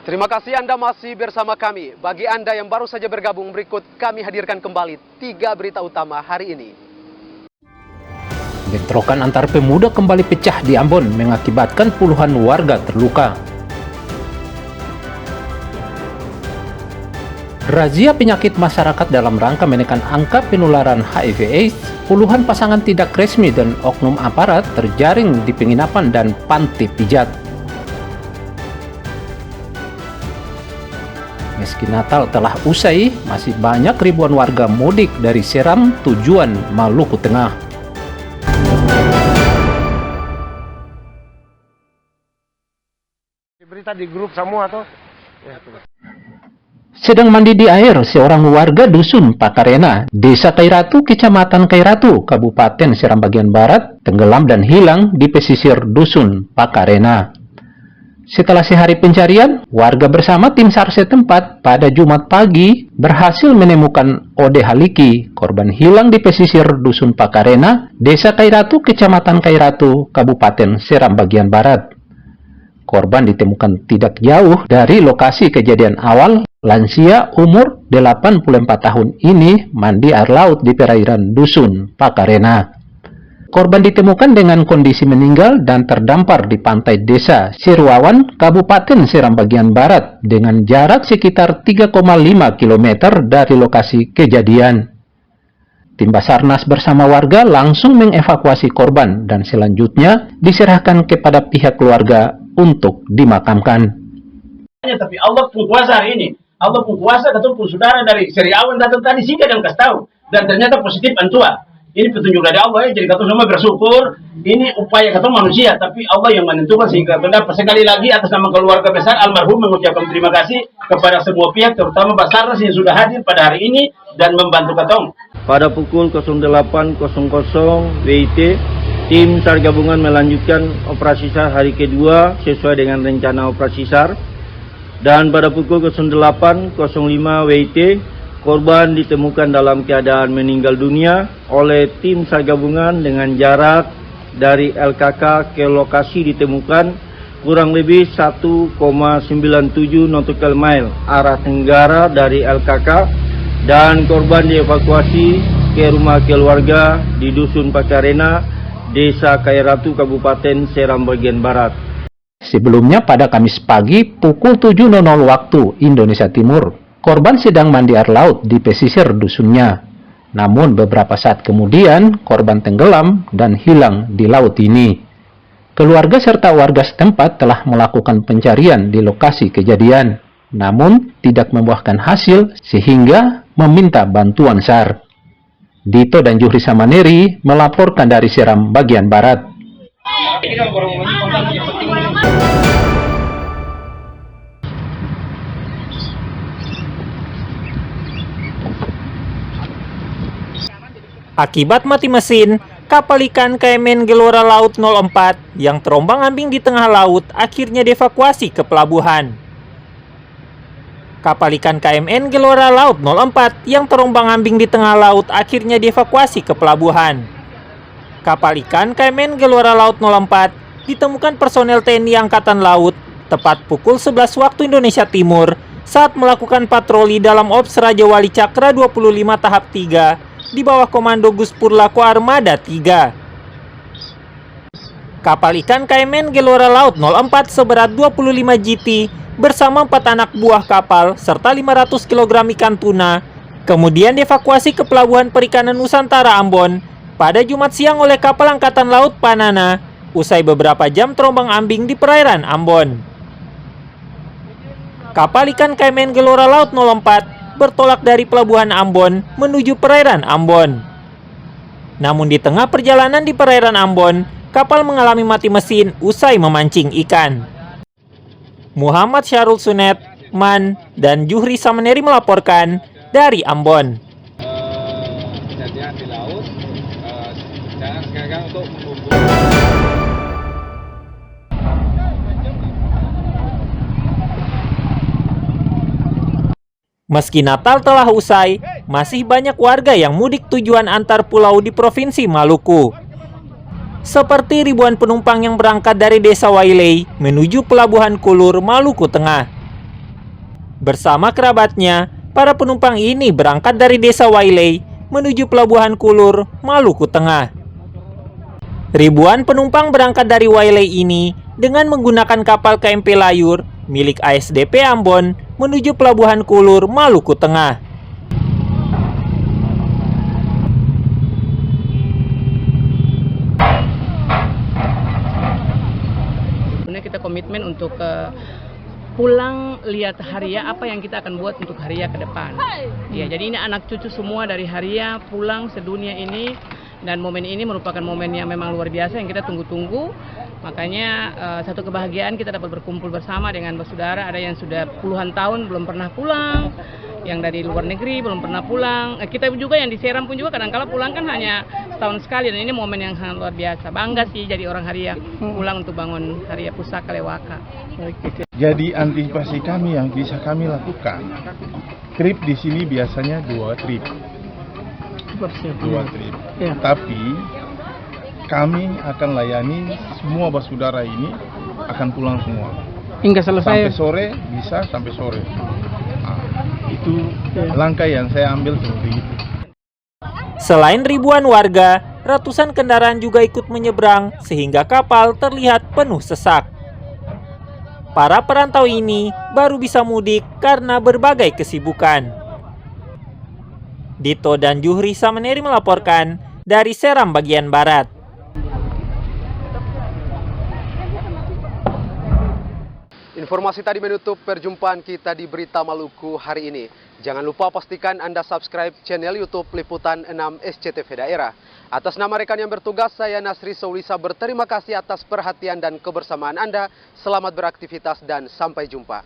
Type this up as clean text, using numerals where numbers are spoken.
Terima kasih Anda masih bersama kami. Bagi Anda yang baru saja bergabung, berikut kami hadirkan kembali 3 berita utama hari ini. Bentrokan antar pemuda kembali pecah di Ambon mengakibatkan puluhan warga terluka. Razia penyakit masyarakat dalam rangka menekan angka penularan HIV/AIDS, puluhan pasangan tidak resmi dan oknum aparat terjaring di penginapan dan panti pijat. Meski Natal telah usai, masih banyak ribuan warga mudik dari Seram tujuan Maluku Tengah. Berita di grup semua tuh. Sedang mandi di air, seorang warga dusun Pakarena, Desa Kairatu, Kecamatan Kairatu, Kabupaten Seram bagian Barat, tenggelam dan hilang di pesisir dusun Pakarena. Setelah sehari pencarian, warga bersama tim SAR setempat pada Jumat pagi berhasil menemukan Ode Haliki, korban hilang di pesisir dusun Pakarena, Desa Kairatu, Kecamatan Kairatu, Kabupaten Seram bagian Barat. Korban ditemukan tidak jauh dari lokasi kejadian awal. Lansia umur 84 tahun ini mandi air laut di perairan dusun Pakarena. Korban ditemukan dengan kondisi meninggal dan terdampar di pantai desa Sirwawan, Kabupaten Seram bagian Barat dengan jarak sekitar 3,5 km dari lokasi kejadian. Tim Basarnas bersama warga langsung mengevakuasi korban dan selanjutnya diserahkan kepada pihak keluarga untuk dimakamkan. Tapi Allah pun kuasa hari ini. Allah pun kuasa, ketemu saudara dari Seriawan datang tadi sih dan kasih tahu. Dan ternyata positif antua. Ini petunjuk dari Allah ya, jadi kita semua bersyukur. Ini upaya ketemu manusia, tapi Allah yang menentukan sehingga dapat. Sekali lagi atas nama keluarga besar almarhum mengucapkan terima kasih kepada semua pihak, terutama Basarnas yang sudah hadir pada hari ini dan membantu ketemu. Pada pukul 08.00 WIT, tim SAR gabungan melanjutkan operasi SAR hari kedua sesuai dengan rencana operasi SAR. Dan pada pukul 08.05 WIT, korban ditemukan dalam keadaan meninggal dunia oleh tim SAR gabungan dengan jarak dari LKK ke lokasi ditemukan kurang lebih 1,97 nautical mile arah tenggara dari LKK, dan korban dievakuasi ke rumah keluarga di Dusun Pakarena, Desa Kairatu, Kabupaten Seram bagian Barat. Sebelumnya pada Kamis pagi pukul 7.00 waktu Indonesia Timur, korban sedang mandi air laut di pesisir dusunnya. Namun beberapa saat kemudian korban tenggelam dan hilang di laut ini. Keluarga serta warga setempat telah melakukan pencarian di lokasi kejadian, namun tidak membuahkan hasil sehingga meminta bantuan SAR. Dito dan Juhri Samaneri melaporkan dari Seram bagian Barat. Akibat mati mesin, kapal ikan KMN Gelora Laut 04 yang terombang-ambing di tengah laut akhirnya dievakuasi ke pelabuhan. Kapal ikan KMN Gelora Laut 04 yang terombang-ambing di tengah laut akhirnya dievakuasi ke pelabuhan. Kapal ikan KMN Gelora Laut 04 ditemukan personel TNI Angkatan Laut tepat pukul 11 waktu Indonesia Timur saat melakukan patroli dalam Ops Raja Wali Cakra 25 tahap 3 di bawah komando Gus Purlako Armada 3. Kapal ikan KMN Gelora Laut 04 seberat 25 GT bersama 4 anak buah kapal serta 500 kg ikan tuna kemudian dievakuasi ke Pelabuhan Perikanan Nusantara Ambon pada Jumat siang oleh kapal Angkatan Laut Panana usai beberapa jam terombang-ambing di perairan Ambon. Kapal ikan KMN Gelora Laut 04 bertolak dari Pelabuhan Ambon menuju perairan Ambon. Namun di tengah perjalanan di perairan Ambon, kapal mengalami mati mesin usai memancing ikan. Muhammad Syarul Sunet, Man, dan Juhri Samaneri melaporkan dari Ambon. Kejadian di laut, jangan sekarang untuk mengumpul. Meski Natal telah usai, masih banyak warga yang mudik tujuan antar pulau di Provinsi Maluku. Seperti ribuan penumpang yang berangkat dari Desa Wailei menuju Pelabuhan Kulur, Maluku Tengah. Bersama kerabatnya, para penumpang ini berangkat dari desa Wailei menuju Pelabuhan Kulur, Maluku Tengah. Ribuan penumpang berangkat dari Wailei ini dengan menggunakan kapal KMP Layur milik ASDP Ambon menuju Pelabuhan Kulur, Maluku Tengah. Sebenarnya kita komitmen untuk pulang lihat Haria, apa yang kita akan buat untuk Haria ke depan. Ya, jadi ini anak cucu semua dari Haria pulang sedunia ini, dan momen ini merupakan momen yang memang luar biasa yang kita tunggu-tunggu. Makanya satu kebahagiaan kita dapat berkumpul bersama dengan bersaudara. Ada yang sudah puluhan tahun belum pernah pulang, yang dari luar negeri belum pernah pulang. Kita juga yang di Seram pun juga kadang-kala pulang kan hanya setahun sekali, dan ini momen yang sangat luar biasa. Bangga sih jadi orang Haria pulang untuk bangun Haria Pusaka Lewaka. Jadi antisipasi kami yang bisa kami lakukan, trip di sini biasanya 2 trip. Ya. Tapi kami akan layani semua bersaudara ini akan pulang semua. Hingga selesai. Sampai sore, bisa sampai sore. Nah, itu langkah yang saya ambil seperti itu. Selain ribuan warga, ratusan kendaraan juga ikut menyeberang sehingga kapal terlihat penuh sesak. Para perantau ini baru bisa mudik karena berbagai kesibukan. Dito dan Juhri Sameneri melaporkan dari Seram bagian barat. Informasi tadi menutup perjumpaan kita di Berita Maluku hari ini. Jangan lupa pastikan Anda subscribe channel YouTube Liputan 6 SCTV Daerah. Atas nama rekan yang bertugas, saya Nasri Saulisa berterima kasih atas perhatian dan kebersamaan Anda. Selamat beraktivitas dan sampai jumpa.